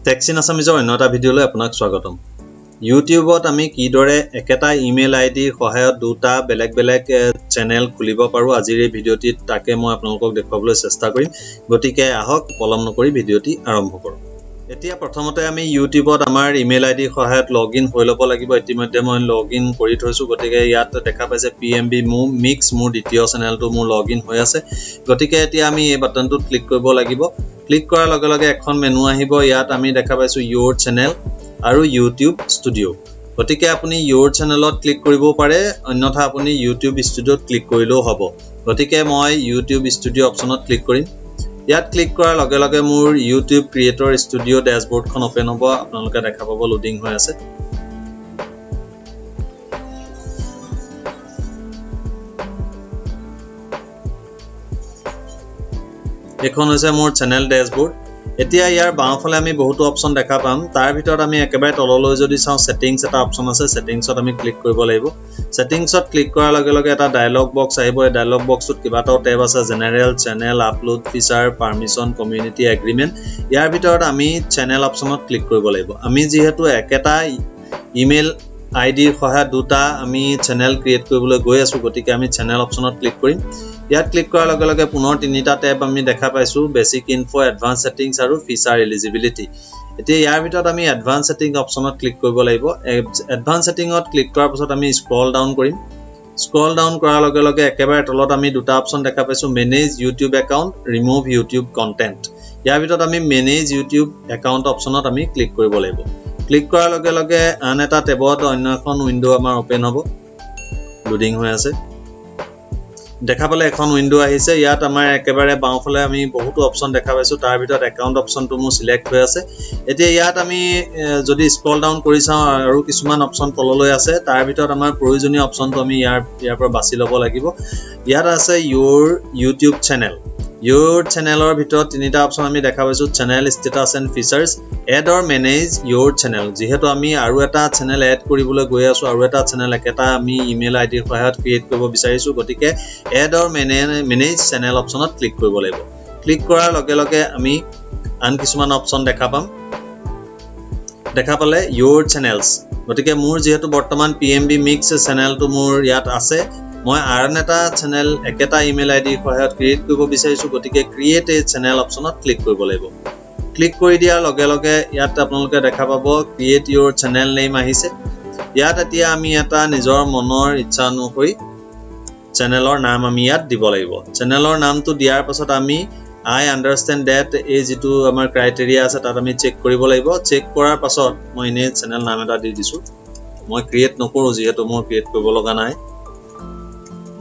টেক্সিন আসামিজৰ অন্য এটা ভিডিঅ'লৈ আপোনাক স্বাগতম। ইউটিউবত আমি কিদৰে একেটা ইমেইল আইডিৰ সহায়ত দুটা বেলেগ বেলেগ চেনেল খুলিব পাৰো আজিৰ এই ভিডিঅ'টিত তাকে মই আপোনালোকক দেখুৱাবলৈ চেষ্টা কৰিম। গতিকে আহক পলম নকৰি ভিডিঅ'টি আৰম্ভ কৰোঁ। এতিয়া প্ৰথমতে আমি ইউটিউবত আমাৰ ইমেইল আইডিৰ সহায়ত লগইন হৈ ল'ব লাগিব। ইতিমধ্যে মই লগইন কৰি থৈছো। গতিকে ইয়াত দেখা পাইছে PMB মিক্স মোৰ দ্বিতীয় চেনেলটো মোৰ লগইন হৈ আছে। গতিকে এতিয়া আমি এই বাটনটোত ক্লিক কৰিব লাগিব। ক্লিক কৰাৰ লগে লগে এখন মেনু আহিব। ইয়াত আমি দেখা পাইছো ইউৰ চেনেল আৰু ইউটিউব ষ্টুডিঅ'। গতিকে আপুনি ইউৰ চেনেলত ক্লিক কৰিব পাৰে, অন্যথা আপুনি ইউটিউব ষ্টুডিঅ'ত ক্লিক কৰিলেও হ'ব। গতিকে মই ইউটিউব ষ্টুডিঅ' অপশ্যনত ক্লিক কৰিম। ইয়াত ক্লিক কৰাৰ লগে লগে মোৰ ইউটিউব ক্ৰিয়েটৰ ষ্টুডিঅ' ডেশবৰ্ডখন ওপেন হ'ব। আপোনালোকে দেখা পাব লোডিং হৈ আছে। এখন হৈছে মোৰ চেনেল ডেশবৰ্ড। এতিয়া ইয়াৰ বাওঁফালে আমি বহুতো অপশ্যন দেখা পাম। তাৰ ভিতৰত আমি একেবাৰে তললৈ যদি চাওঁ সেটিংছ এটা অপশ্যন আছে। সেটিংছত আমি ক্লিক কৰিব লাগিব। সেটিংছত ক্লিক কৰাৰ লগে লগে এটা ডায়লগ বক্স আহিব। এই ডায়লগ বক্সটোত কেইবাটাও টেব আছে, general, channel, upload, feature, permission, community, agreement. ইয়াৰ ভিতৰত আমি চেনেল অপশ্যনত ক্লিক কৰিব লাগিব। আমি যিহেতু একেটা ইমেইল আইডিৰ সহায়ত দুটা আমি চেনেল ক্ৰিয়েট কৰিবলৈ গৈ আছো, গতিকে আমি চেনেল অপশ্যনত ক্লিক কৰিম। ইয়াত ক্লিক কৰাৰ লগে লগে পুনৰ তিনিটা টেব আমি দেখা পাইছো, বেসিক ইনফো, এডভান্স সেটিংছ আৰু ফিচাৰ এলিজিবিলিটি। এতিয়া ইয়াৰ ভিতৰত আমি এডভান্স সেটিং অপশ্যনত ক্লিক কৰিব লাগিব। এডভান্স সেটিংত ক্লিক কৰাৰ পাছত আমি স্ক্ৰল ডাউন কৰিম। স্ক্ৰল ডাউন কৰাৰ লগে লগে একেবাৰে তলত আমি দুটা অপশ্যন দেখা পাইছো, manage YouTube account, remove YouTube content. ইয়াৰ ভিতৰত আমি মেনেজ ইউটিউব একাউণ্ট অপশ্যনত আমি ক্লিক কৰিব লাগিব। ক্লিক কৰাৰ লগে লগে আন এটা টেবত অন্য এখন উইন্ডো আমাৰ ওপেন হ'ব। লোডিং হৈ আছে। দেখা পালে এখন উইন্ডো আহিছে। ইয়াত আমাৰ একেবাৰে বাওঁফালে আমি বহুতো অপশ্যন দেখা পাইছো। তাৰ ভিতৰত একাউণ্ট অপশ্যনটো মোৰ সিলেক্ট হৈ আছে। এতিয়া ইয়াত আমি যদি স্ক্ৰল ডাউন কৰি চাওঁ আৰু কিছুমান অপশ্যন তললৈ আছে। তাৰ ভিতৰত আমাৰ প্ৰয়োজনীয় অপশ্যনটো আমি ইয়াৰ পৰা বাছি ল'ব লাগিব। ইয়াত আছে ইউৰ ইউটিউব চেনেল। ইউৰ চেনেলৰ ভিতৰত তিনিটা অপশ্যন আমি দেখা পাইছো, channel status and features, add or manage your channel. যিহেতু আমি আৰু এটা চেনেল এড কৰিবলৈ গৈ আছো, আৰু এটা চেনেল একেটা আমি ইমেইল আইডিৰ সহায়ত ক্ৰিয়েট কৰিব বিচাৰিছো, গতিকে এড অৰ মেনেজ চেনেল অপশ্যনত ক্লিক কৰিব লাগিব। ক্লিক কৰাৰ লগে লগে আমি আন কিছুমান অপশ্যন দেখা পাম। দেখা পালে ইউৰ চেনেলছ। গতিকে মোৰ যিহেতু বৰ্তমান PMB মিক্স চেনেলটো মোৰ ইয়াত আছে, মই আন এটা চেনেল একেটা ইমেইল আইডিৰ সহায়ত ক্ৰিয়েট কৰিব বিচাৰিছো, গতিকে ক্ৰিয়েট এ চেনেল অপশ্যনত ক্লিক কৰিব লাগিব। ক্লিক কৰি দিয়াৰ লগে লগে ইয়াত আপোনালোকে দেখা পাব ক্ৰিয়েট ইউৰ চেনেল নেম আহিছে। ইয়াত এতিয়া আমি এটা নিজৰ মনৰ ইচ্ছা অনুসৰি চেনেলৰ নাম আমি ইয়াত দিব লাগিব। চেনেলৰ নামটো দিয়াৰ পাছত আমি আই আণ্ডাৰষ্টেণ্ড ডেট এই যিটো আমাৰ ক্ৰাইটেৰিয়া আছে তাত আমি চেক কৰিব লাগিব। চেক কৰাৰ পাছত মই এনেই চেনেল নাম এটা দি দিছো। মই ক্ৰিয়েট নকৰোঁ যিহেতু মোৰ ক্ৰিয়েট কৰিব লগা নাই।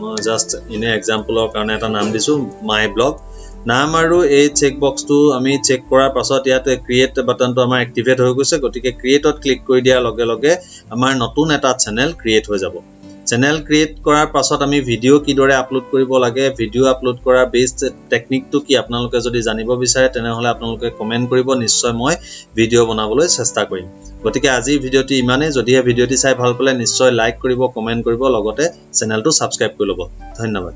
মই জাষ্ট এনে এক্সাম্পলৰ কাৰণে এটা নাম দিছো, মাই ব্লগ নাম। আৰু এই চেক বক্সটো আমি চেক কৰাৰ পাছত ইয়াত ক্ৰিয়েট বাটনটো আমাৰ এক্টিভেট হৈ গৈছে। গতিকে ক্ৰিয়েটত ক্লিক কৰি দিয়াৰ লগে লগে আমাৰ নতুন এটা চেনেল ক্ৰিয়েট হৈ যাব। চেনেল ক্ৰিয়েট কৰাৰ পাছত আমি ভিডিঅ' কিদৰে আপলোড কৰিব লাগে, ভিডিঅ' আপলোড কৰাৰ বেষ্ট টেকনিকটো কি আপোনালোকে যদি জানিব বিচাৰে তেনেহ'লে আপোনালোকে কমেণ্ট কৰিব। নিশ্চয় মই ভিডিঅ' বনাবলৈ চেষ্টা কৰিম। গতিকে আজিৰ ভিডিঅ'টি ইমানেই। যদিহে ভিডিঅ'টি চাই ভাল পালে নিশ্চয় লাইক কৰিব, কমেণ্ট কৰিব, লগতে চেনেলটো ছাবস্ক্ৰাইব কৰি ল'ব। ধন্যবাদ।